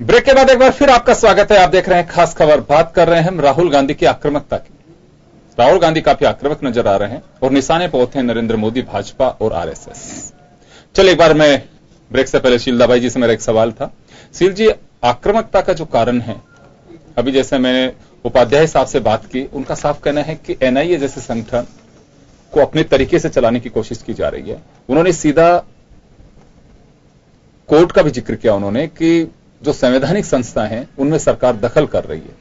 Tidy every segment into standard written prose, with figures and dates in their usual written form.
Break के बाद एक बार फिर आपका स्वागत है। आप देख रहे हैं खास खबर। बात कर रहे हैं हम राहुल गांधी की आक्रामकता की। राहुल गांधी काफी आक्रामक नजर आ रहे हैं और निशाने पर होते हैं नरेंद्र मोदी, भाजपा और आरएसएस। चलिए एक बार मैं ब्रेक से पहले शीलदाबाई जी से मेरा एक सवाल था। शील जी, आक्रामकता का जो कारण है, अभी जैसे मैंने उपाध्याय साहब से बात की, उनका साफ कहना है कि एनआईए जैसे संगठन को अपने तरीके से चलाने की कोशिश की जा रही है। उन्होंने सीधा कोर्ट का भी जिक्र किया उन्होंने कि जो संवैधानिक संस्था हैं उनमें सरकार दखल कर रही है।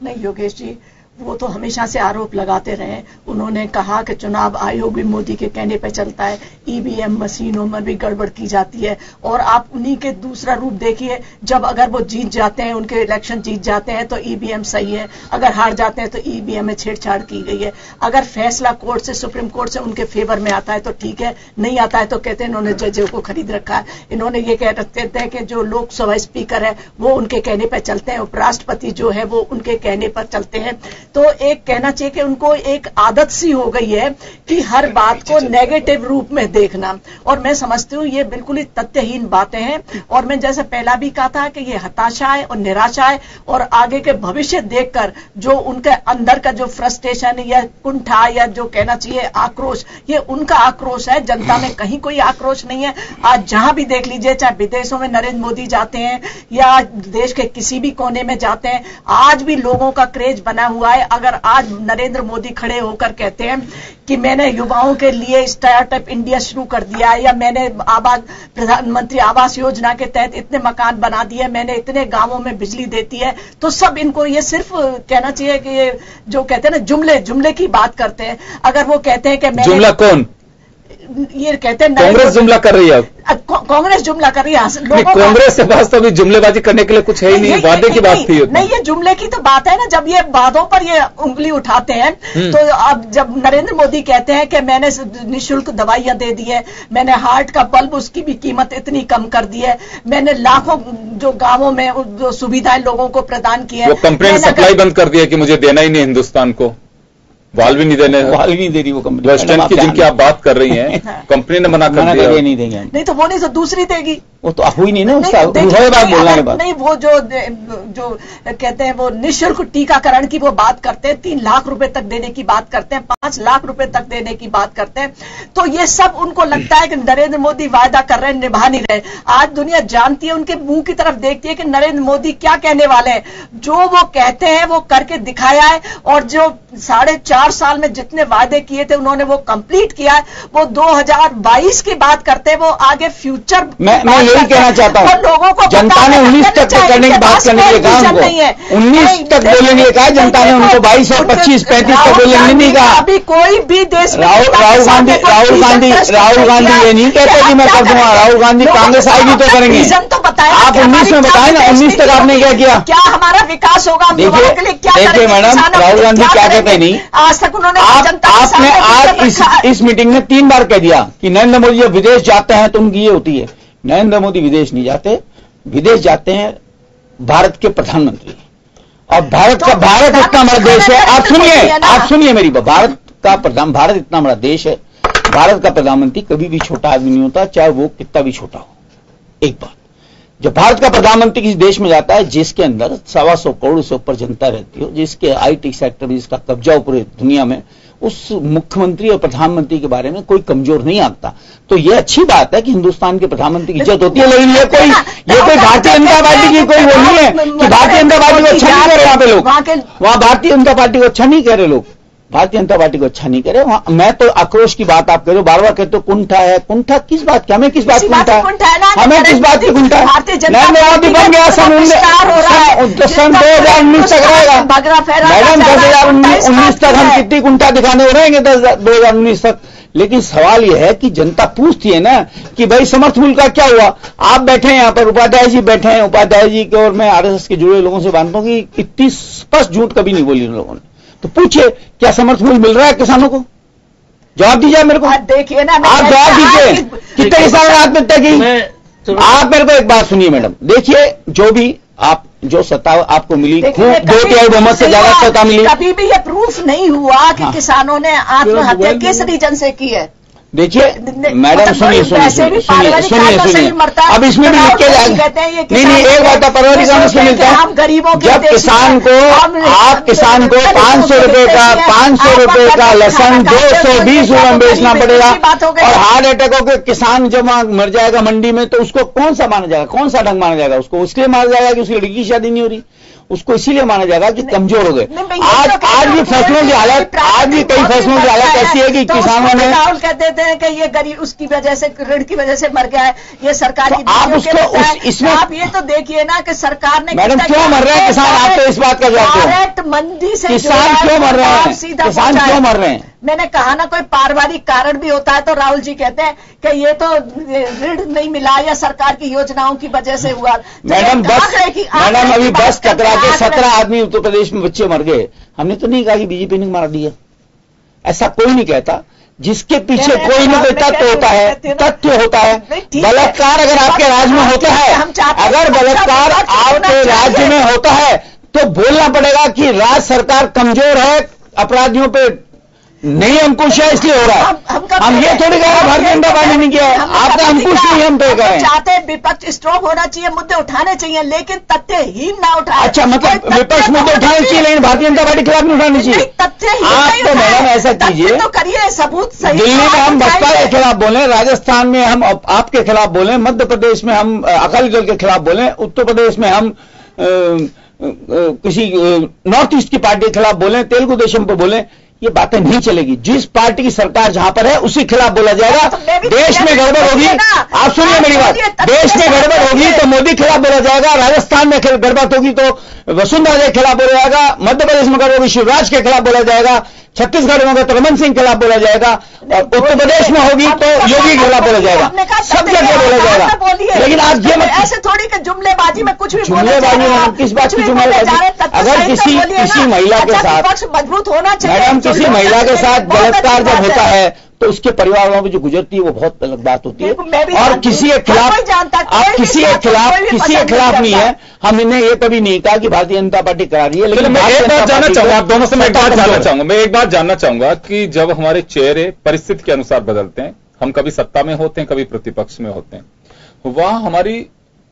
नहीं योगेश जी, वो तो हमेशा से आरोप लगाते रहे। उन्होंने कहा कि चुनाव आयोग भी मोदी के कहने पे चलता है, ईवीएम मशीनों में भी गड़बड़ की जाती है। और आप उन्हीं के दूसरा रूप देखिए, जब अगर वो जीत जाते हैं, उनके इलेक्शन जीत जाते हैं तो ईवीएम सही है, अगर हार जाते हैं तो ईवीएम में छेड़छाड़ की गई है। अगर फैसला कोर्ट से, सुप्रीम कोर्ट से उनके फेवर में आता है तो ठीक है, नहीं आता है तो कहते हैं इन्होंने जजों को खरीद रखा है। इन्होंने ये कह रखते थे कि जो लोकसभा स्पीकर है वो उनके कहने पर चलते हैं, उपराष्ट्रपति जो है वो उनके कहने पर चलते हैं। तो एक कहना चाहिए कि उनको एक आदत सी हो गई है कि हर बात को नेगेटिव रूप में देखना। और मैं समझती हूँ ये बिल्कुल ही तथ्यहीन बातें हैं। और मैं जैसे पहला भी कहा था कि ये हताशा है और निराशा है, और आगे के भविष्य देखकर जो उनके अंदर का जो फ्रस्ट्रेशन या कुंठा या जो कहना चाहिए आक्रोश, ये उनका आक्रोश है। जनता में कहीं कोई आक्रोश नहीं है। आज जहां भी देख लीजिए, चाहे विदेशों में नरेंद्र मोदी जाते हैं या देश के किसी भी कोने में जाते हैं, आज भी लोगों का क्रेज बना हुआ है। अगर आज नरेंद्र मोदी खड़े होकर कहते हैं कि मैंने युवाओं के लिए स्टार्टअप इंडिया शुरू कर दिया है, या मैंने प्रधानमंत्री आवास योजना के तहत इतने मकान बना दिए, मैंने इतने गांवों में बिजली देती है, तो सब इनको ये सिर्फ कहना चाहिए कि ये जो कहते हैं ना जुमले की बात करते हैं। अगर वो कहते हैं कि जुमला कौन, ये कहते हैं कांग्रेस जुमला कर रही है, कांग्रेस जुमला कर रही है। कांग्रेस के पास तो अभी जुमलेबाजी करने के लिए कुछ है ही नहीं, वादे की बात थी। नहीं, ये जुमले की तो बात है ना, जब ये वादों पर ये उंगली उठाते हैं। तो अब जब नरेंद्र मोदी कहते हैं कि मैंने निःशुल्क दवाइयां दे दी है, मैंने हार्ट का बल्ब उसकी भी कीमत इतनी कम कर दी है, मैंने लाखों जो गांवों में जो सुविधाएं लोगों को प्रदान की है, वो कंपनी ने सप्लाई बंद कर दिया कि मुझे देना ही नहीं हिंदुस्तान को, वाल भी नहीं देने, वाल भी नहीं दे रही वो कंपनी। वेस्ट एंड की जिनकी आप बात कर रही हैं, कंपनी ने मना कर दिया, नहीं देंगे। नहीं तो वो नहीं तो दूसरी देगी, वो तो हुई नहीं ना, उसका बात बोलने के बाद। नहीं, वो जो कहते हैं वो निःशुल्क टीकाकरण की वो बात करते हैं, 3 लाख रुपए तक देने की बात करते हैं, 5 लाख रुपए तक देने की बात करते हैं। तो ये सब उनको लगता है कि नरेंद्र मोदी वायदा कर रहे हैं, निभा नहीं रहे। आज दुनिया जानती है, उनके मुंह की तरफ देखती है कि नरेंद्र मोदी क्या कहने वाले हैं। जो वो कहते हैं वो करके दिखाया है, और जो 4.5 साल में जितने वादे किए थे उन्होंने वो कंप्लीट किया है। वो 2022 की बात करते हैं, वो आगे फ्यूचर मैं यही कहना चाहता हूं, लोगों को जनता ने 19 तक करने की बात करने के कहा, 19 तक बोलने के कहा जनता ने, उनको 22 और 25, 35 तक बोलने नहीं कहा। अभी कोई भी देश में राहुल गांधी ये नहीं कहते कि मैं कर दूंगा। राहुल गांधी कांग्रेस आएगी तो करेंगे। तो बताया आप 19 में बताए ना, 19 तक आपने क्या किया, क्या हमारा विकास होगा। देखिए मैडम, राहुल गांधी क्या कहते नहीं, आज तक उन्होंने आपने आज इस मीटिंग में 3 बार कह दिया कि नरेंद्र मोदी जब विदेश जाते हैं तो उनकी ये होती है। नरेंद्र मोदी विदेश नहीं जाते, विदेश जाते हैं भारत के प्रधानमंत्री। और भारत इतना बड़ा देश है, आप सुनिए मेरी बात, भारत इतना बड़ा देश है, भारत का प्रधानमंत्री कभी भी छोटा आदमी नहीं होता, चाहे वो कितना भी छोटा हो। एक बात, जब भारत का प्रधानमंत्री किसी देश में जाता है जिसके अंदर 125 करोड़ से ऊपर जनता रहती हो, जिसके आईटी सेक्टर में जिसका कब्जा पूरी दुनिया में, उस मुख्यमंत्री और प्रधानमंत्री के बारे में कोई कमजोर नहीं आता। तो ये अच्छी बात है कि हिंदुस्तान के प्रधानमंत्री की इज्जत होती है। लेकिन ये कोई भारतीय जनता पार्टी की कोई वो नहीं है कि भारतीय जनता पार्टी को अच्छा नहीं कह रहे। वहां पे लोग वहां भारतीय जनता पार्टी को अच्छा नहीं कह रहे, लोग भारतीय जनता पार्टी को अच्छा नहीं कह रहे। मैं तो आक्रोश की बात आप कह रहे हो, बार बार कहते हो कुंठा है। कुंठा किस बात की, हमें किस बात की कुंठा है, हमें किस बात की कुंठा है। नरेंद्र मोदी बन गया सन 2019 तक रहेगा मैडम, 2019 तक हम कितनी कुंठा दिखाने रहेंगे 2019 तक। लेकिन सवाल यह है कि जनता पूछती है ना कि भाई समर्थ मूल्य का क्या हुआ। आप बैठे हैं यहाँ पर, उपाध्याय जी बैठे हैं, उपाध्याय जी के और मैं आरएसएस के जुड़े लोगों से मानता हूं कि इतनी स्पष्ट झूठ कभी नहीं बोली उन लोगों ने। तो पूछिए क्या समर्थ मूल्य मिल रहा है किसानों को, जवाब दीजिए मेरे को। देखिए ना, आप जवाब दीजिए, कितने किसानों ने आत्महत्या की। आप मेरे को एक बात सुनिए मैडम, देखिए जो भी आप जो सत्ता आपको मिली, 2/3 बहुमत से ज्यादा सत्ता मिली, कभी भी ये प्रूफ नहीं हुआ कि किसानों ने आत्महत्या किस रीजन से की है। देखिए मैडम सुनिए, अब इसमें भी लिख के जाएगा। नहीं, एक बात परवरिश इसमें मिलता है, जब किसान को आप किसान को 500 रुपए का लहसुन 220 रुपए में बेचना पड़ेगा, और हार्ट अटैक होकर किसान जब मर जाएगा मंडी में, तो उसको कौन सा माना जाएगा, कौन सा ढंग माना जाएगा? उसको इसलिए माना जाएगा कि उसकी लड़की की शादी नहीं हो रही, उसको इसीलिए माना जाएगा कि कमजोर हो गए। आज भी फसलों की हालत, आज भी कई फसलों की हालत ऐसी है कि किसानों ने, राहुल कहते हैं कि ये गरीब उसकी वजह से, ऋण की वजह से मर गया है, ये सरकार की, आप उसको इसमें आप ये तो देखिए ना कि सरकार ने, मैडम क्यों मर रहे हैं किसान? आप तो इस बात का जवाब दो, डायरेक्ट मंडी से किसान क्यों मर रहे हैं? किसान क्यों मर रहे हैं? मैंने कहा ना कोई पारिवारिक कारण भी होता है, तो राहुल जी कहते हैं कि ये तो ऋण नहीं मिला या सरकार की योजनाओं की वजह से हुआ। मैडम अभी बस टकरा के 17 आदमी उत्तर प्रदेश में बच्चे मर गए। हमने तो नहीं कहा कि बीजेपी ने मार दिया, ऐसा कोई नहीं कहता। जिसके पीछे कोई ना कोई तथ्य होता है, तथ्य होता है। बलात्कार अगर आपके राज्य में होता है, अगर बलात्कार आपके राज्य में होता है, तो बोलना पड़ेगा कि राज्य सरकार कमजोर है, अपराधियों पे नहीं अंकुश है, इसलिए हो रहा है। हम ये थोड़ी कह रहे हैं भारतीय जनता पार्टी ने किया है, आपका अंकुश नहीं, हम तय करें। चाहते हैं विपक्ष स्ट्रॉन्ग होना चाहिए, मुद्दे उठाने चाहिए, लेकिन तथ्यहीन ना उठाए। अच्छा, मतलब विपक्ष मुद्दे उठाने चाहिए लेकिन भारतीय जनता पार्टी खिलाफ नहीं उठानी चाहिए। तथ्यहीन आप तो मैडम ऐसा कीजिए, तो करिए, सबूत सही। दिल्ली में हम बसपा के खिलाफ बोले, राजस्थान में हम आपके खिलाफ बोले, मध्य प्रदेश में हम अकाली दल के खिलाफ बोले, उत्तर प्रदेश में हम किसी नॉर्थ ईस्ट की पार्टी के खिलाफ बोले, तेलुगु देशम पर बोले, ये बातें नहीं चलेगी। जिस पार्टी की सरकार जहां पर है उसी खिलाफ बोला जाएगा। देश में गड़बड़ होगी, आप सुनिए मेरी बात, देश में गड़बड़ होगी तो मोदी खिलाफ बोला जाएगा, राजस्थान में गड़बड़ होगी तो वसुंधरा के खिलाफ बोला जाएगा, मध्य प्रदेश में गड़बड़ होगी शिवराज के खिलाफ बोला जाएगा, छत्तीसगढ़ में होगा तो रमन सिंह के खिलाफ बोला जाएगा, और उत्तर प्रदेश में होगी तो योगी के खिलाफ बोला जाएगा, सब जगह बोला जाएगा। लेकिन आप ये ऐसे थोड़ी कि जुमलेबाजी में कुछ भी जुमलेबाजी में किस बात की जुमलेबाजी? अगर किसी महिला के साथ मजबूत होना चाहिए, मैडम किसी महिला के साथ बलात्कार जब होता है तो उसके परिवार वालों में जो गुजरती है वो बहुत अलग बात होती है। और किसी के खिलाफ, आप किसी के खिलाफ नहीं है। हम इन्हें ये कभी नहीं कहा कि भारतीय जनता पार्टी करा रही है, लेकिन मैं एक बात जानना चाहूंगा, आप दोनों से मैं एक बात जानना चाहूंगा कि जब हमारे चेहरे परिस्थिति के अनुसार बदलते हैं, हम कभी सत्ता में होते हैं, कभी प्रतिपक्ष में होते हैं, वहां हमारी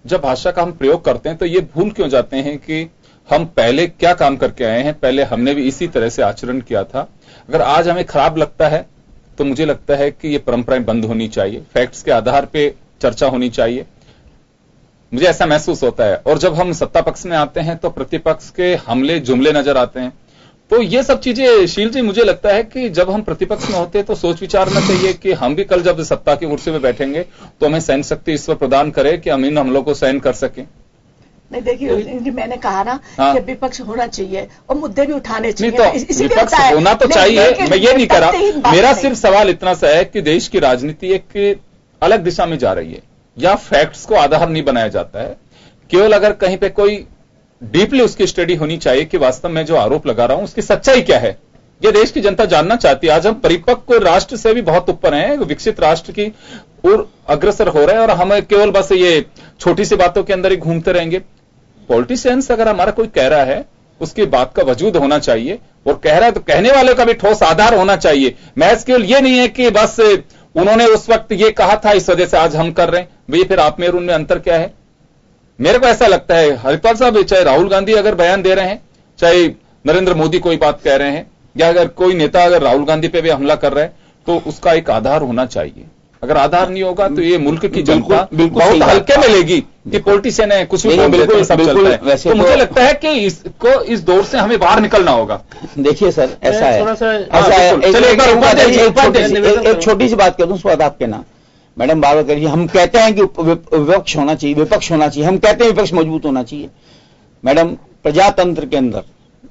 जब भाषा का हम प्रयोग करते हैं तो ये भूल क्यों जाते हैं कि हम पहले क्या काम करके आए हैं, पहले हमने भी इसी तरह से आचरण किया था। अगर आज हमें खराब लगता है तो मुझे लगता है कि ये परंपराएं बंद होनी चाहिए, फैक्ट्स के आधार पे चर्चा होनी चाहिए, मुझे ऐसा महसूस होता है। और जब हम सत्ता पक्ष में आते हैं तो प्रतिपक्ष के हमले जुमले नजर आते हैं। तो ये सब चीजें शील जी, मुझे लगता है कि जब हम प्रतिपक्ष में होते हैं तो सोच विचारना चाहिए कि हम भी कल जब सत्ता की कुर्सी में बैठेंगे तो हमें सहन शक्ति ईश्वर प्रदान करे कि हम इन हमलों को सहन कर सकें। नहीं, देखिए मैंने कहा ना कि विपक्ष होना चाहिए और मुद्दे भी उठाने चाहिए। तो विपक्ष होना तो चाहिए, मैं ये नहीं कह रहा। मेरा सिर्फ सवाल इतना सा है कि देश की राजनीति एक अलग दिशा में जा रही है, या फैक्ट्स को आधार नहीं बनाया जाता है। केवल अगर कहीं पे कोई डीपली उसकी स्टडी होनी चाहिए कि वास्तव में जो आरोप लगा रहा हूं उसकी सच्चाई क्या है, ये देश की जनता जानना चाहती है। आज हम परिपक्व राष्ट्र से भी बहुत ऊपर हैं, विकसित राष्ट्र की और अग्रसर हो रहे हैं, और हम केवल बस ये छोटी सी बातों के अंदर ही घूमते रहेंगे। पॉलिटिशियंस अगर हमारा कोई कह रहा है उसकी बात का वजूद होना चाहिए, और कह रहा है तो कहने वाले का भी ठोस आधार होना चाहिए। महज केवल ये नहीं है कि बस उन्होंने उस वक्त ये कहा था इस वजह से आज हम कर रहे हैं। भाई फिर आप में और उनमें अंतर क्या है? मेरे को ऐसा लगता है हरिपाल साहब, चाहे राहुल गांधी अगर बयान दे रहे हैं, चाहे नरेंद्र मोदी कोई बात कह रहे हैं, या अगर कोई नेता अगर राहुल गांधी पे भी हमला कर रहे हैं, तो उसका एक आधार होना चाहिए। अगर आधार नहीं होगा तो ये मुल्क की जनता बहुत हल्के में लेगी कि पॉलिटिशियन है, कुछ भी बोल देते हैं, सब चलता है। तो मुझे लगता है कि इसको इस दौर से हमें बाहर निकलना होगा। देखिए सर, ऐसा है, एक छोटी सी बात कर दूं, उस बाद आपके नाम मैडम बार करिए। हम कहते हैं कि विपक्ष होना चाहिए, विपक्ष होना चाहिए, हम कहते हैं विपक्ष मजबूत होना चाहिए। मैडम, प्रजातंत्र के अंदर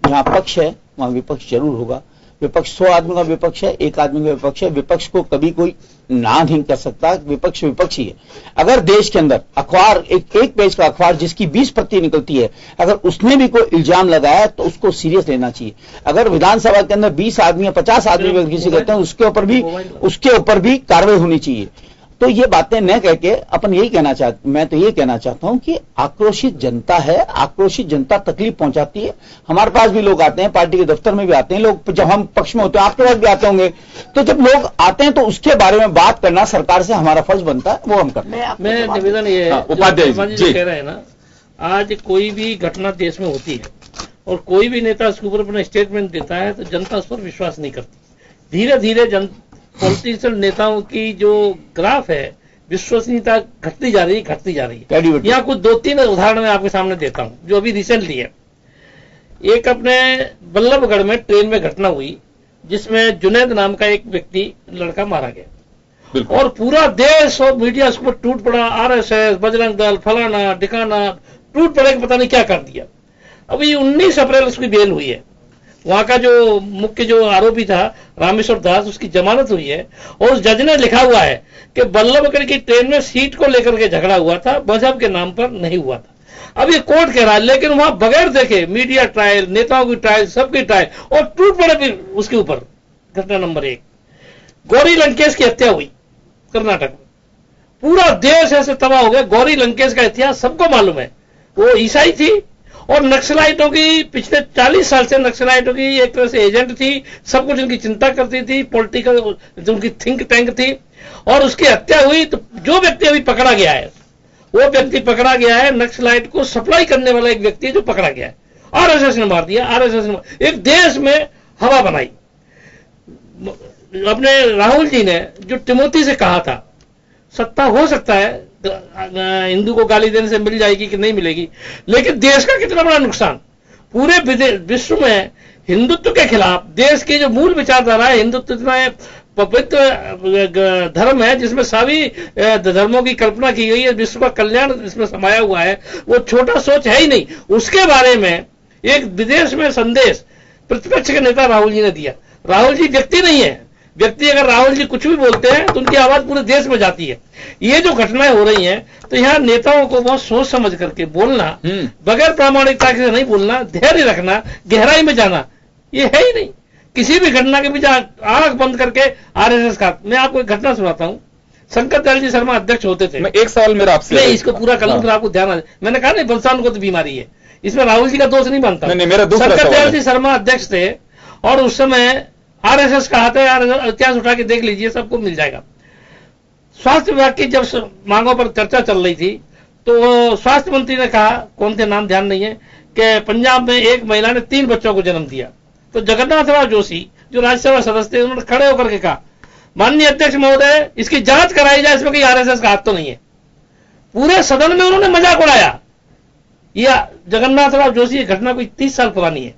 जहां पक्ष है वहां विपक्ष जरूर होगा। विपक्ष 100 आदमी का विपक्ष है, 1 आदमी का विपक्ष है। विपक्ष को कभी कोई ना नहीं कर सकता, विपक्ष विपक्ष ही है। अगर देश के अंदर अखबार एक पेज का अखबार जिसकी 20 प्रति निकलती है, अगर उसने भी कोई इल्जाम लगाया तो उसको सीरियस लेना चाहिए। अगर विधानसभा के अंदर 20 आदमी या 50 आदमी किसी कहते हैं उसके ऊपर भी कार्रवाई होनी चाहिए। तो ये बातें न कह के अपन यही कहना चाहते, मैं तो ये कहना चाहता हूं कि आक्रोशित जनता है, आक्रोशित जनता तकलीफ पहुंचाती है। हमारे पास भी लोग आते हैं, पार्टी के दफ्तर में भी आते हैं लोग, जब हम पक्ष में होते हैं आपके पास भी आते होंगे, तो जब लोग आते हैं तो उसके बारे में बात करना सरकार से हमारा फर्ज बनता है, वो हम करते हैं। मैं निवेदन ये है, उपाध्याय जी कह रहे हैं ना, आज कोई भी घटना देश में होती है और कोई भी नेता उसके ऊपर अपना स्टेटमेंट देता है तो जनता उस पर विश्वास नहीं करती। धीरे धीरे पॉलिटिशियन नेताओं की जो ग्राफ है, विश्वसनीयता घटती जा रही है। यहाँ कुछ 2-3 उदाहरण मैं आपके सामने देता हूं जो अभी रिसेंटली है। एक अपने बल्लभगढ़ में ट्रेन में घटना हुई जिसमें जुनैद नाम का एक व्यक्ति लड़का मारा गया और पूरा देश और मीडिया उस पर टूट पड़ा। आरएसएस, बजरंग दल, फलाना ढिकाना टूट पड़े, पता नहीं क्या कर दिया। अभी 19 अप्रैल उसकी बेल हुई है। वहां का जो मुख्य जो आरोपी था रामेश्वर दास, उसकी जमानत हुई है और उस जज ने लिखा हुआ है कि बल्लभगढ़ की ट्रेन में सीट को लेकर के झगड़ा हुआ था, मजहब के नाम पर नहीं हुआ था। अब ये कोर्ट कह रहा है, लेकिन वहां बगैर देखे मीडिया ट्रायल, नेताओं की ट्रायल, सबकी ट्रायल और टूट पड़े भी उसके ऊपर। घटना नंबर 1, गौरी लंकेश की हत्या हुई कर्नाटक में। पूरा देश ऐसे तबाह हो गया। गौरी लंकेश का इतिहास सबको मालूम है। वो ईसाई थी और नक्सलाइटों की पिछले 40 साल से नक्सलाइटों की एक तरह से एजेंट थी, सब कुछ उनकी चिंता करती थी, पॉलिटिकल उनकी थिंक टैंक थी और उसकी हत्या हुई। तो जो व्यक्ति अभी पकड़ा गया है, वो व्यक्ति पकड़ा गया है, नक्सलाइट को सप्लाई करने वाला एक व्यक्ति है जो पकड़ा गया है। आरएसएस ने मार दिया, आरएसएस ने एक देश में हवा बनाई। अपने राहुल जी ने जो टिमोथी से कहा था, सत्ता हो सकता है हिंदू को गाली देने से मिल जाएगी कि नहीं मिलेगी, लेकिन देश का कितना बड़ा नुकसान। पूरे विश्व में हिंदुत्व के खिलाफ देश की जो मूल विचारधारा है, हिंदुत्व इतना पवित्र धर्म है जिसमें सभी धर्मों की कल्पना की गई है, विश्व का कल्याण इसमें समाया हुआ है, वो छोटा सोच है ही नहीं। उसके बारे में एक विदेश में संदेश प्रतिपक्ष के नेता राहुल जी ने दिया। राहुल जी व्यक्ति नहीं है, व्यक्ति अगर राहुल जी कुछ भी बोलते हैं तो उनकी आवाज पूरे देश में जाती है। ये जो घटनाएं हो रही हैं, तो यहाँ नेताओं को बहुत सोच समझ करके बोलना, बगैर प्रामाणिकता से नहीं बोलना, धैर्य रखना, गहराई में जाना, ये है ही नहीं। किसी भी घटना के पीछे आंख बंद करके आरएसएस का। मैं आपको एक घटना सुनाता हूँ। शंकर दयाल जी शर्मा अध्यक्ष होते थे। मैं एक सवाल मेरा आपसे, मैं इसको पूरा कर लूं फिर आपको ध्यान आ जाए। मैंने कहा नहीं, बलसान को तो बीमारी है, इसमें राहुल जी का दोष नहीं बनता। शंकर दयाल जी शर्मा अध्यक्ष थे और उस समय आरएसएस का हाथ है, इतिहास उठा के देख लीजिए, सबको मिल जाएगा। स्वास्थ्य विभाग की जब मांगों पर चर्चा चल रही थी तो स्वास्थ्य मंत्री ने कहा, कौन थे नाम ध्यान नहीं है, कि पंजाब में एक महिला ने 3 बच्चों को जन्म दिया। तो जगन्नाथ राव जोशी जो राज्यसभा सदस्य थे, उन्होंने खड़े होकर के कहा, माननीय अध्यक्ष महोदय, इसकी जांच कराई जाए, इसमें कोई आरएसएस का हाथ तो नहीं है। पूरे सदन में उन्होंने मजाक उड़ाया। यह जगन्नाथ राव जोशी की घटना कोई 30 साल पुरानी है।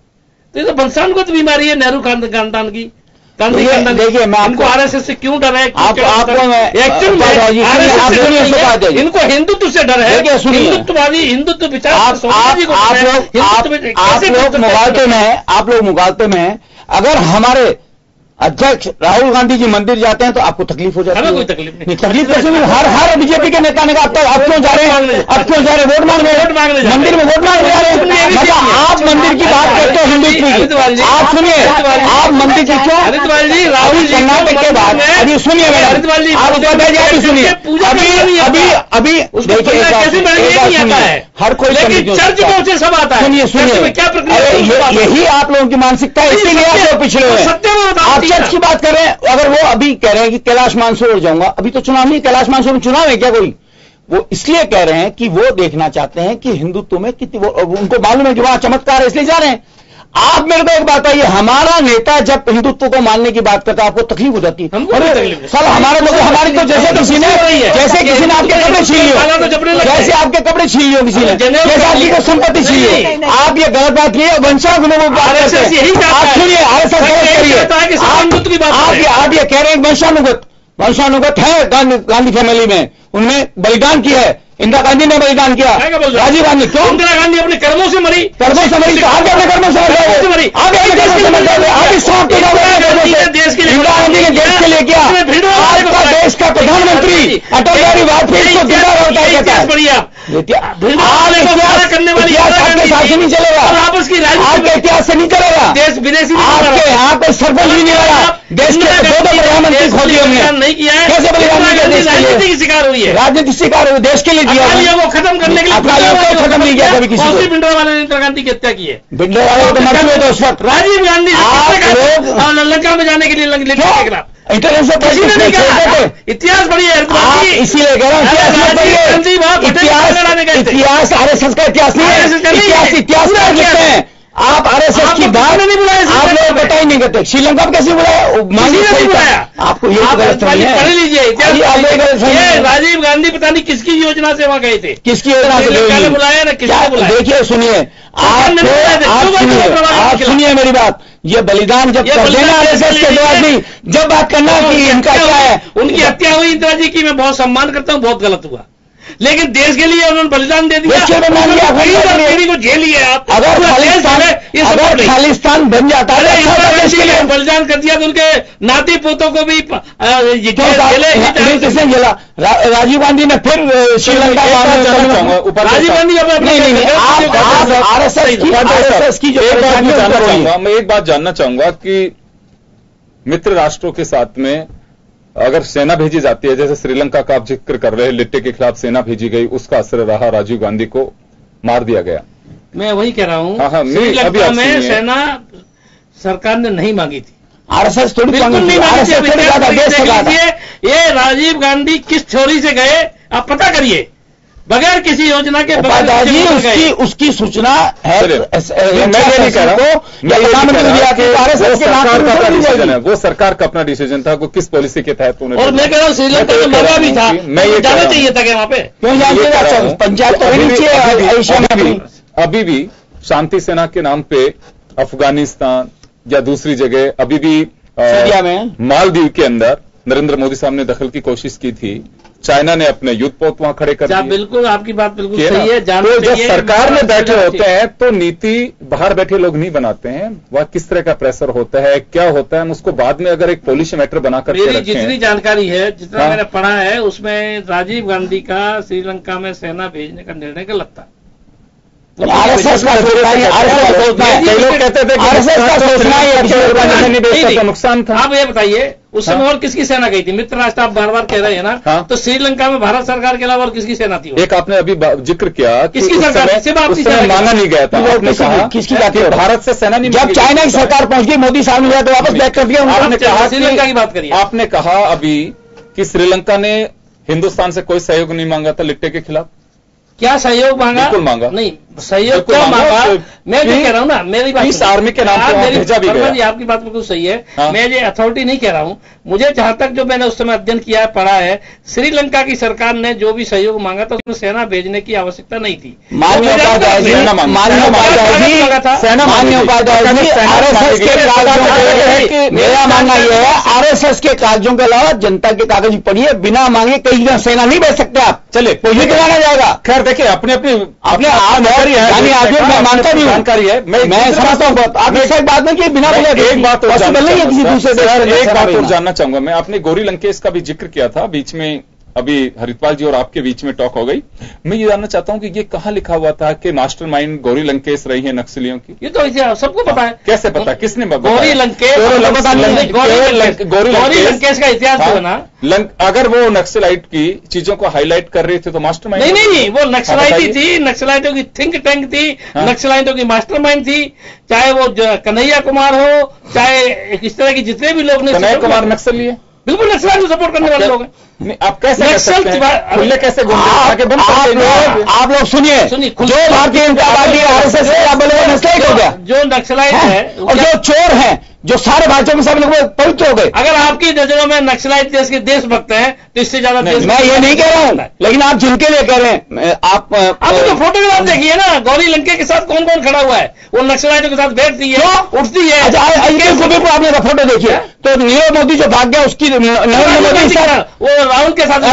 तो ये तो वंशानुगत बीमारी है नेहरू खानदान की। देखिए, मैं इनको आरएसएस से क्यों डर है? इनको हिंदुत्व से डर है। हिंदुत्ववादी, हिंदुत्व विचार, आप लोग मुगालते में अगर हमारे अध्यक्ष राहुल गांधी जी मंदिर जाते हैं तो आपको तकलीफ हो जाती है? कोई तकलीफ नहीं। तकलीफ कैसे नहीं? हर बीजेपी के नेता ने कहा आप क्यों जा रहे हैं, अब क्यों जा रहे हैं, वोट मांगने मंदिर में वोट मांगने जा रहे हैं। मतलब आप मंदिर की बात करते हो हिंदुत्व की। आप सुनिए, आप मंदिर की क्यों हरिद्वार जी, राहुल जी कर्नाटक के बाद अभी सुनिए हरिद्वार जी, आप उपाध्याय जी अभी सुनिए, अभी हर कोई चर्च पहुंचे सब आता है। सुनिए क्या प्रक्रिया, यही आप लोगों की मानसिकता है, इसीलिए आप लोग पिछड़े हुए हैं। चर्च की बात कर रहे हैं, अगर वो अभी कह रहे हैं कि कैलाश मानसरोवर जाऊंगा, अभी तो चुनाव नहीं, कैलाश मानसरोवर में चुनाव है क्या कोई? वो इसलिए कह रहे हैं कि वो देखना चाहते हैं कि हिंदुत्व में कितनी, उनको मालूम है कि वहां चमत्कार है, इसलिए जा रहे हैं। आप मेरे को एक बात आइए, हमारा नेता जब हिंदुत्व को मानने की बात करता है आपको तकलीफ हो जाती है? सर हमारे लोग, हमारी तो जैसे किसी ने आपके कपड़े छीन लियो, जैसे आपके कपड़े छीन लियो किसी ने, जैसे आपकी को संपत्ति छीन लियो, आप ये गलत बात किए। वंशानुगत आप सुनिए, आप ये कह रहे हैं वंशानुगत है गांधी फैमिली में, उनमें बलिदान किया है। इंदिरा गांधी ने बलिदान किया, राजीव गांधी क्यों? इंदिरा गांधी अपने कर्मों से मरी, तो आगे अपने कर्मों से मरी, देश के लिए, इंदिरा गांधी ने देश के लिए किया। आज का देश का प्रधानमंत्री अटल बिहारी वाजपेयी को जिंदा रहता है, करने वाली हिसाब से नहीं चलेगा, आपस की आपके इतिहास से नहीं चलेगा। देश विदेशी आपके यहाँ कोई सरपंच भी नहीं लड़ा, देश के 2 प्रधानमंत्री खो दिए हमने, नहीं किया है। कैसे बलिदान किया देश के लिए? राजनीति की शिकार हुई है, राजनीतिक शिकार हुई, देश के लिए दिया को खत्म करने के लिए खत्म नहीं किया कभी किसी को। भिंडरावाला ने इंदिरा गांधी की हत्या की है, भिंडरावाला को मर चुके थे उस वक्त। राजीव गांधी लंका में जाने के लिए इंटरनेशनल इतिहास पढ़िए, इसीलिए कह रहा हूँ इतिहास आरएसएस का इतिहास नहीं है, इतिहास लिखते हैं आप। आरएसएस की बात नहीं बुलाया, आप लोग बता ही नहीं करते। श्रीलंका में कैसे बुलाया? आपको ये पढ़ लीजिए इतिहास। राजीव गांधी पता नहीं किसकी योजना से वहां गए थे, किसकी योजना से बुलाया ना किसने बुलाया। देखिए सुनिए, आप सुनिए मेरी बात, ये बलिदान जब कर देना आरएसएस के द्वारा नहीं, जब बात करना कि इनका क्या है, उनकी हत्या हुई इंदिरा जी की, मैं बहुत सम्मान करता हूँ, बहुत गलत हुआ, लेकिन देश के लिए उन्होंने बलिदान दे दिया, पीढ़ी को झेली है आप। अगर खालिस्तान बन जाता है देश के लिए बलिदान कर दिया तो उनके नाती पोतों को भी किसने झेला? राजीव गांधी ने फिर श्रीलंका, राजीव गांधी आरएसएस की जो मैं एक बात जानना चाहूंगा कि मित्र राष्ट्रों के साथ में अगर सेना भेजी जाती है, जैसे श्रीलंका का आप जिक्र कर रहे हैं, लिट्टे के खिलाफ सेना भेजी गई, उसका असर रहा, राजीव गांधी को मार दिया गया। मैं वही कह रहा हूं, श्रीलंका में सेना सरकार ने नहीं मांगी थी, आरएसएस थोड़ी नहीं मांगी। ये राजीव गांधी किस छोरी से गए आप पता करिए, बगैर किसी योजना के, उसकी सूचना है। मैं ये नहीं कह रहा हूं, वो सरकार का अपना डिसीजन था, वो किस पॉलिसी के तहत उन्होंने। और मैं कह रहा हूँ श्रीलंका में मरा भी था, मैं ये जाना चाहिए था क्या वहां पे? क्यों पंचायत अभी भी शांति सेना के नाम पे अफगानिस्तान या दूसरी जगह अभी भी सीरिया में, मालदीव के अंदर नरेंद्र मोदी साहब ने दखल की कोशिश की थी, चाइना ने अपने युद्ध पोत वहां खड़े कर दिए। बिल्कुल आपकी बात बिल्कुल सही है। तो जब सरकार में बैठे होते हैं तो नीति बाहर बैठे लोग नहीं बनाते हैं, वह किस तरह का प्रेशर होता है, क्या होता है, हम उसको बाद में अगर एक पॉलिसी मैटर बनाकर मेरी जितनी जानकारी है, जितना मैंने पढ़ा है, उसमें राजीव गांधी का श्रीलंका में सेना भेजने का निर्णय गलत था। आरएसएस का सोचना है, कई लोग कहते थे आरएसएस का सोचना है नुकसान था। आप ये बताइए उस समय और किसकी सेना गई थी? मित्र राष्ट्र आप बार बार कह रहे हैं ना, तो श्रीलंका में भारत सरकार के अलावा और किसकी सेना थी? एक आपने अभी जिक्र किया, किसकी सरकार? माना नहीं गया था, आपने कहा किसकी बात है? भारत से सेना नहीं। जब चाइना की सरकार पहुंच गई, मोदी साहब ने तो वापस बैक कर दिया। आपने कहा श्रीलंका की बात करिए, आपने कहा अभी कि श्रीलंका ने हिंदुस्तान से कोई सहयोग नहीं मांगा था लिट्टे के खिलाफ। क्या सहयोग मांगा? बिल्कुल मांगा। नहीं सहयोग क्या मांगा? मैं जो कह रहा हूँ ना, मेरी बात आर्मी के नाम पे भेजा भी गया। आपकी बात बिल्कुल सही है। मैं ये अथॉरिटी नहीं कह रहा हूँ, मुझे जहां तक जो मैंने उस समय अध्ययन किया है, पढ़ा है, श्रीलंका की सरकार ने जो भी सहयोग मांगा था उसमें सेना भेजने की आवश्यकता नहीं थी। मान्य उपाध्याय मेरा मानना यह है, आरएसएस के कागजों के अलावा जनता के कागज पढ़िए, बिना मांगे कई दिन सेना नहीं भेज सकते आप। चले कोई भी कराना जाएगा। खैर देखिए, अपने मैं मानता नहीं जानकारी है, मैं समझता हूँ। आप इस बात में कि बिना एक बात और दूसरे जानना चाहूंगा मैं, आपने गौरी लंकेश का भी जिक्र किया था बीच में, अभी हरिद्वार जी और आपके बीच में टॉक हो गई। मैं ये जानना चाहता हूं कि ये कहां लिखा हुआ था कि मास्टरमाइंड गौरी लंकेश रही है नक्सलियों की? ये तो सबको पता है। कैसे पता, किसने बताया? गौरी लंकेश का इतिहास जो है ना, अगर वो नक्सलाइट की चीजों को हाईलाइट कर रही थी तो मास्टरमाइंड नहीं, वो नक्सलाइटी थी, नक्सलाइटों की थिंक टैंक थी, नक्सलाइटों की मास्टरमाइंड थी, चाहे वो कन्हैया कुमार हो, चाहे इस तरह के जितने भी लोग। कन्हैया कुमार नक्सली है, बिल्कुल नक्सलाइट को सपोर्ट करने वाले लोग हैं। आप कैसे कैसे आप लोग सुनिए, जो भारतीय जनता पार्टी आरएसएस है, आप बोले नक्सलाइट हो गया। जो नक्सलाइट है और जो चोर है, जो सारे भारतीयों में सब लोग पवित्र हो गए। अगर आपकी नजरों में नक्सलाइट देश के देशभक्त हैं तो इससे ज्यादा मैं ये नहीं कह रहा हूं, लेकिन आप जिनके लिए कह रहे हैं, आप तो फोटोग्राफ देखिए ना, गौरी लंकेश के साथ कौन कौन खड़ा हुआ है, वो नक्सलाइटों के साथ बैठती है, उठती है। आपने फोटो देखिए तो नीरव मोदी जो भाग गया, उसकी नरेंद्र मोदी वो राहुल के साथ तो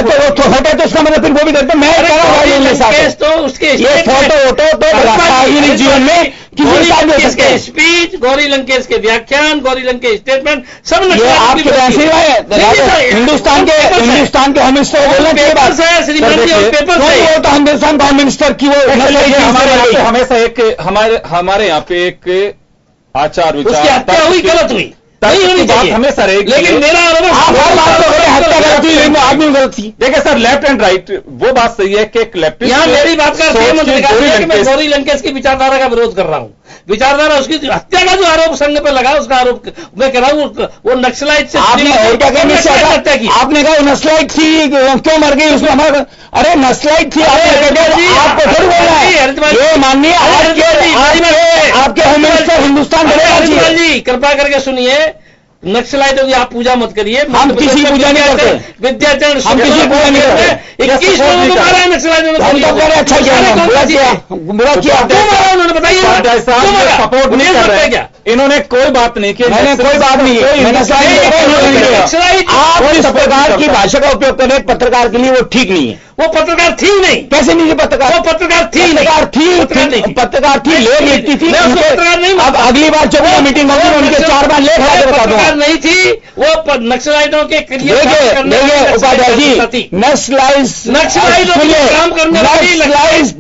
हटे, तो उसका मतलब फिर वो भी करते। मैं के साथ है। तो उसके ये फोटो तो जीवन में किसी स्पीच, गौरी लंकेश के व्याख्यान, गौरी लंकेश स्टेटमेंट सब आपके हिंदुस्तान के होम मिनिस्टर बोलने के बाद श्रीमान जी, और पेपर वो तो हिंदुस्तान का होम मिनिस्टर की वो हमेशा एक हमारे यहाँ पे एक आचार विचार, उसकी हत्या हुई, गलत हुई, नहीं होनी चाहिए, हमेशा रहेगी। लेकिन मेरा आदमी गलत थी। देखिए सर, लेफ्ट एंड राइट वो बात सही है कि एक लेफ्टिस्ट, यहाँ मेरी बात का मैं गौरी लंकेश की विचारधारा का विरोध कर रहा हूँ। विचारधारा उसकी हत्या का जो आरोप संघ पर लगा, उसका आरोप मैं कह रहा हूँ वो नक्सलाइट से आपने हत्या की। आपने कहा नक्सलाइट थी, क्यों मर गई उसमें हमारे? अरे नक्सलाइट थी, आपको फिर बोलना है। माननीय आपके होम मिनिस्टर हिंदुस्तान जी, कृपा करके सुनिए, नक्सलाइटों की आप पूजा मत करिए। हम किसी पूजा नहीं करते, विद्याचरण हम किसी पूजा नहीं करते। 21 लोगों को मारा है नक्सलाइटों ने। अच्छा किया, बुरा किया उन्होंने बताइए सपोर्ट नहीं कर रहे क्या? इन्होंने कोई बात नहीं की, मैंने कोई बात नहीं की। आप इस प्रकार की भाषा का उपयोग कर रहे हैं पत्रकार के लिए, वो ठीक नहीं है। वो पत्रकार थी नहीं। कैसे नहीं पत्रकार? वो पत्रकार थी, पत्रकार थी, लेख लिखती थी। पत्रकार नहीं। अब अगली बार जब वो मीटिंग होगी उनके 4 बार लेख पत्रकार नहीं थी वो, नक्सलाइटों के उपाध्याय जी, नक्सलाइटों के काम करने वाली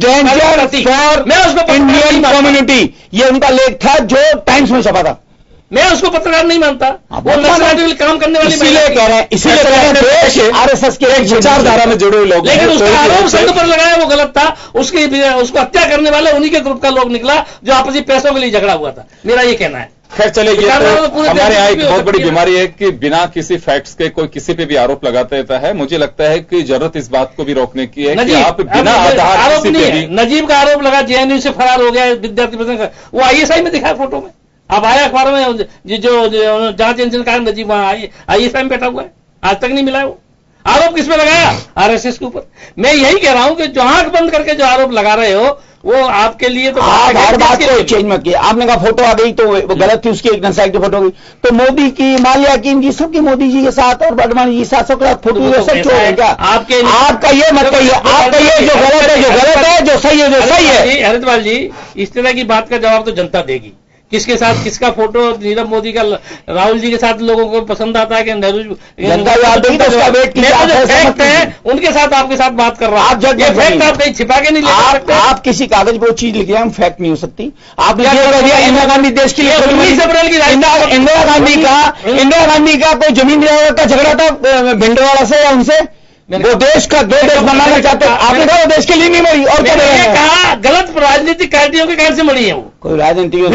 डेंजर फॉर मैं उसको इंडियन कम्युनिटी, ये उनका लेख था जो टाइम्स में छपा था। मैं उसको पत्रकार नहीं मानता, वो नक्सलाइटों के काम करने वाली। इसीलिए कह रहे हैं, इसीलिए कह रहे हैं आरएसएस के एक विचारधारा में जुड़े हुए लोग। लेकिन उसका आरोप संघ पर लगाया वो गलत था। उसको हत्या करने वाले उन्हीं के ग्रुप का लोग निकला जो आपसी पैसों के लिए झगड़ा हुआ था। मेरा ये कहना है। खैर चले, ये तो हमारे यहाँ एक बहुत बड़ी बीमारी है कि बिना किसी फैक्ट्स के कोई किसी पे भी आरोप लगाता रहता है। मुझे लगता है कि जरूरत इस बात को भी रोकने की है कि आप बिना आधार आरोप नहीं है। नजीब का आरोप लगा, जेएनयू से फरार हो गया विद्यार्थी, वो आईएसआई में दिखा फोटो में, अब आया अखबार में जो जांच एजेंसी का नजीब वहां आईएसआई में बैठा हुआ है, आज तक नहीं मिला है। वो आरोप किस पे लगाया? आरएसएस के ऊपर। मैं यही कह रहा हूं कि जो आंख बंद करके जो आरोप लगा रहे हो वो आपके लिए तो आप हर बात को चेंज मत किया। आपने कहा फोटो आ गई तो वो गलत थी, उसकी एक नक्सलाइट की फोटो हो गई तो मोदी की, माल्या की, इनकी सबकी, मोदी जी के साथ और वर्धमान जी के साथ सबके साथ फोटो सब छोड़ है क्या? आपका ये मत कहिए, आपका ये जो गलत है जो गलत है, जो सही है जो सही है। हरिद्वार जी, इस तरह की बात का जवाब तो जनता देगी। किसके साथ किसका फोटो नीरव मोदी का राहुल जी के साथ लोगों को पसंद आता है कि नेहरू फैक्ट है उनके साथ आपके साथ बात कर रहा हूं। ये फैक्ट आप कहीं छिपा के नहीं ले सकते। आप किसी कागज पर वो चीज लिखे हम फैक्ट नहीं हो सकती। आपने इंदिरा गांधी देश के लिए 19 अप्रैल की इंदिरा गांधी का कोई जमीन का झगड़ा था भिंडरावाला से या उनसे, वो देश का दो देश बनाना चाहते हैं। आपने कहा वो देश के लिए नहीं मरी, और क्या कहा गलत राजनीतिक पार्टियों के कारण से मरी है वो। कोई राजनीति को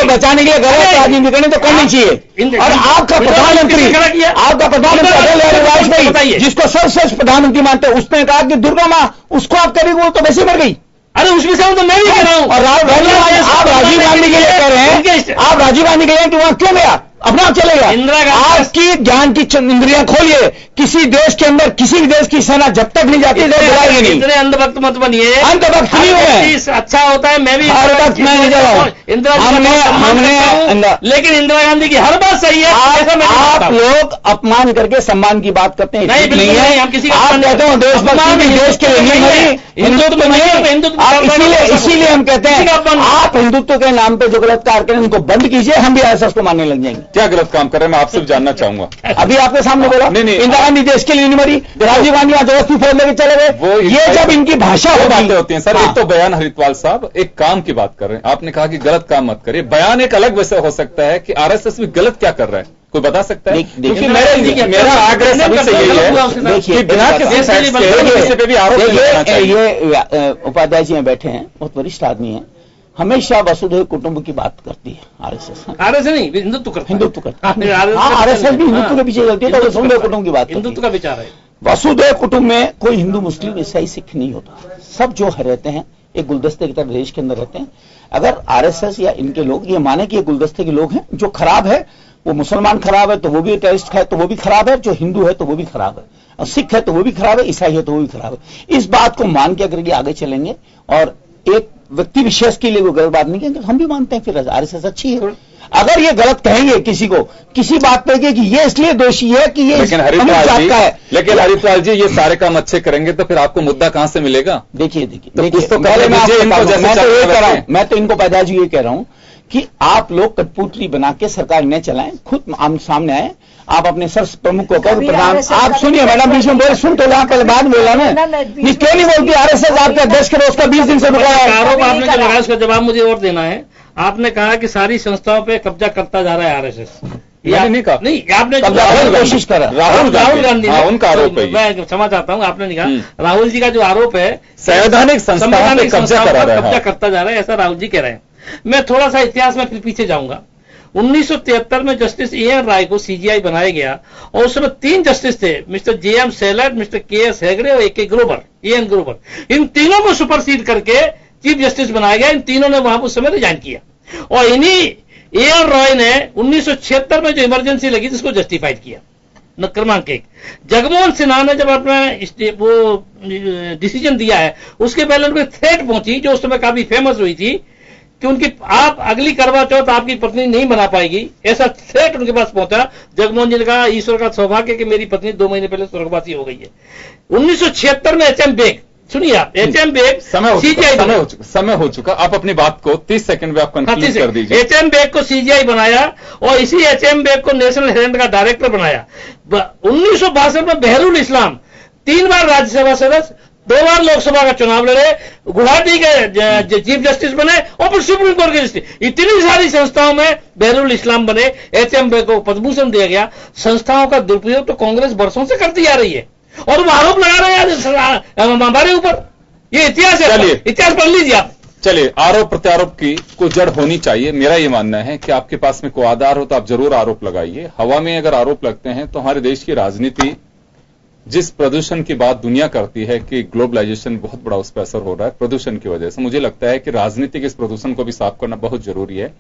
बचाने के लिए गलत राजनीति करनी तो करनी चाहिए। और आपका प्रधानमंत्री अटल बिहारी वाजपेयी, जिसको सर्वश्रेष्ठ प्रधानमंत्री मानते हैं, उसने कहा कि दुर्गा माँ उसको आप करेंगे, वो तो वैसे मर गई। अरे उसमें से तो मैं भी कह रहा हूं। और आप राजीव गांधी के लिए कह रहे हैं, आप राजीव गांधी के लिए कि वहां क्यों गया, अपना आप चले गया। इंदिरा गांधी आपकी ज्ञान की इंद्रियां खोलिए। किसी देश के अंदर किसी भी देश की सेना जब तक नहीं जाती तो बुलाएगी नहीं। इतने अंधभक्त मत बनिए। अंधभक्त नहीं हुए, अच्छा होता है, मैं भी हर बात मैं नहीं जा रहा हूं। लेकिन इंदिरा गांधी की हर बात सही है। आप लोग अपमान करके सम्मान की बात करते हैं, नहीं है। हम किसी आप कहते हो देशभक्ति देश के लिए नहीं, हिंदुत्व नहीं। इसीलिए हम कहते हैं आप हिंदुत्व के नाम पे जो गलत कार्य करें उनको बंद कीजिए, हम भी आरएसएस को मानने लग जाएंगे। क्या गलत काम कर रहे हैं, मैं आपसे जानना चाहूंगा। अभी आपके सामने बोला नहीं, इंदिरा गांधी देश के लिए नहीं मरी, राजीव गांधी यहाँ जबरदस्ती फोन लेके चले गए। ये जब इनकी भाषा होती है सर। एक तो बयान हरिद्वार साहब एक काम की बात कर रहे हैं, आपने कहा कि गलत काम मत करिए। बयान एक अलग वैसे हो सकता है कि आरएसएस भी गलत क्या कर रहा है, कोई बता सकता है? क्योंकि मेरा आग्रह सभी से यही है, देखिए बिना किसी पे भी आरोप। ये उपाध्याय जी बैठे हैं, बहुत वरिष्ठ आदमी है, हमेशा वसुधैव कुटुंब की बात करती है आरएसएस। आरएसएस नहीं, हिंदुत्व करता है। आरएसएस भी हिंदुत्व के पीछे चलती है, तो वसुधैव कुटुंब की बात, हिंदुत्व का विचार है। वसुधैव कुटुंब में कोई हिंदू मुस्लिम ईसाई सिख नहीं होता, सब जो रहते हैं एक गुलदस्ते की तरह देश के अंदर रहते हैं। अगर आरएसएस या इनके लोग ये माने कि ये गुलदस्ते के लोग हैं, जो खराब है वो मुसलमान खराब है तो वो भी टेररिस्ट है तो वो भी खराब है, जो हिंदू है तो वो भी खराब है, और सिख है तो वो भी खराब है, ईसाई है तो वो भी खराब है, इस बात को मान के अगर ये आगे चलेंगे और एक व्यक्ति विशेष के लिए वो गलत बात नहीं कहेंगे, हम भी मानते हैं फिर आरएसएस अच्छी है। अगर ये गलत कहेंगे किसी को, किसी बात पे कि ये इसलिए दोषी है कि ये लेकिन हरिद्वार जी ये सारे काम अच्छे करेंगे तो फिर आपको मुद्दा कहां से मिलेगा? देखिए मैं तो इनको पैदाइश ये कह रहा हूं कि आप लोग कठपुतली बना के सरकार न चलाएं, खुद आम सामने आए, आप अपने सर प्रमुख को कर प्रधान, आप सुनिए मैडम बीच में बोले, सुन तो जहां पहले बाद बोला ना, नहीं क्यों नहीं बोलती? आरएसएस आपका अध्यक्ष करो, उसका 20 दिन से रुका है। आरोप आपने जो लगाया उसका जवाब मुझे और देना है। आपने कहा कि सारी संस्थाओं पे कब्जा करता जा रहा है आरएसएस। नहीं कहा, नहीं आपने कोशिश करा राहुल गांधी उनका आरोप है। मैं क्षमा चाहता हूं, आपने नहीं कहा। राहुल जी का जो आरोप है संवैधानिक संस्थाओं पे कब्जा करता जा रहा है, ऐसा राहुल जी कह रहे हैं। मैं थोड़ा सा इतिहास में फिर पीछे जाऊंगा। 1973 में जस्टिस ए.एन. राय को सीजीआई बनाया गया और उसमें 3 जस्टिस थे, mister J.M.. Seller, mister KS. Hegde और ए.के. ग्रोवर, ए.एन. ग्रोवर। इन तीनों को सुपरसीड करके चीफ जस्टिस बनाया गया। इन तीनों ने वहां उस समय रिजाइन किया और इन्हीं ए.एन. रॉय ने 1976 में जो इमरजेंसी लगी थी उसको जस्टिफाइड किया। क्रमांक 1, जगमोहन सिन्हा ने जब अपना वो डिसीजन दिया है, उसके पहले उनको थ्रेट पहुंची जो उस समय काफी फेमस हुई थी कि उनकी आप अगली करवा चौथ आपकी पत्नी नहीं बना पाएगी, ऐसा थ्रेट उनके पास पहुंचा। जगमोहन जी ने कहा ईश्वर का सौभाग्य कि मेरी पत्नी 2 महीने पहले स्वर्गवासी हो गई है। 1976 में एच.एम. बेग, सुनिए आप, एच.एम. बेग समय हो चुका, आप अपनी बात को 30 सेकंड में आप कंक्लूड कर दीजिए। एच.एम. बेग को सीजीआई बनाया और इसी एच.एम. बेग को नेशनल हेराल्ड का डायरेक्टर बनाया। 1962 में बहरुल इस्लाम 3 बार राज्यसभा सदस्य, 2 बार लोकसभा का चुनाव लड़े, गुवाहाटी के चीफ जस्टिस बने और फिर सुप्रीम कोर्ट के जस्टिस। इतनी सारी संस्थाओं में बहरुल इस्लाम बने, एच.एम. बेग को पद्मभूषण दिया गया। संस्थाओं का दुरुपयोग तो कांग्रेस वर्षों से करती आ रही है और वो आरोप लगा रहे हैं हमारे ऊपर। ये इतिहास है, इतिहास पढ़ लीजिए आप। चलिए, आरोप प्रत्यारोप की कोई जड़ होनी चाहिए। मेरा ये मानना है कि आपके पास में कोई आधार हो तो आप जरूर आरोप लगाइए। हवा में अगर आरोप लगते हैं तो हमारे देश की राजनीति जिस प्रदूषण की बात दुनिया करती है कि ग्लोबलाइजेशन बहुत बड़ा उस पर असर हो रहा है प्रदूषण की वजह से, मुझे लगता है कि राजनीतिक इस प्रदूषण को भी साफ करना बहुत जरूरी है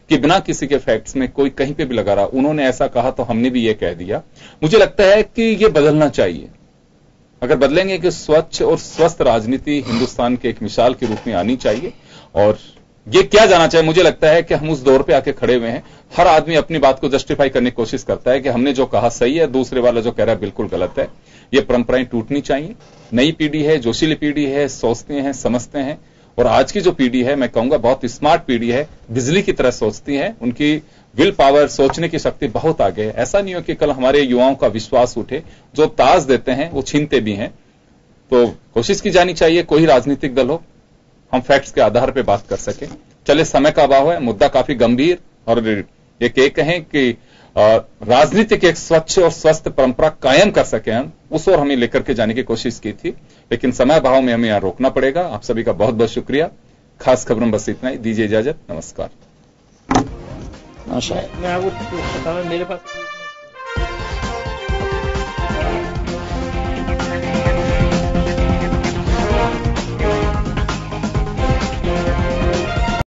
कि बिना किसी के फैक्ट्स में कोई कहीं पे भी लगा रहा, उन्होंने ऐसा कहा तो हमने भी ये कह दिया। मुझे लगता है कि ये बदलना चाहिए। अगर बदलेंगे कि स्वच्छ और स्वस्थ राजनीति हिंदुस्तान के एक मिसाल के रूप में आनी चाहिए और ये क्या जाना चाहिए। मुझे लगता है कि हम उस दौर पे आके खड़े हुए हैं, हर आदमी अपनी बात को जस्टिफाई करने की कोशिश करता है कि हमने जो कहा सही है, दूसरे वाला जो कह रहा है बिल्कुल गलत है। ये परंपराएं टूटनी चाहिए। नई पीढ़ी है, जोशीली पीढ़ी है, सोचते हैं, समझते हैं। और आज की जो पीढ़ी है, मैं कहूंगा बहुत स्मार्ट पीढ़ी है, बिजली की तरह सोचती है, उनकी विल पावर, सोचने की शक्ति बहुत आगे है। ऐसा नहीं हो कि कल हमारे युवाओं का विश्वास उठे, जो ताज देते हैं वो छीनते भी हैं। तो कोशिश की जानी चाहिए कोई राजनीतिक दल हो, हम फैक्ट्स के आधार पर बात कर सकें। चले, समय का अभाव है, मुद्दा काफी गंभीर और एक कहें कि राजनीति की एक स्वच्छ और स्वस्थ परंपरा कायम कर सके हम, उस ओर हमें लेकर के जाने की कोशिश की थी, लेकिन समय अभाव में हमें यहां रोकना पड़ेगा। आप सभी का बहुत बहुत शुक्रिया। खास खबरों में बस इतना ही, दीजिए इजाजत, नमस्कार। मैं आपको मेरे पास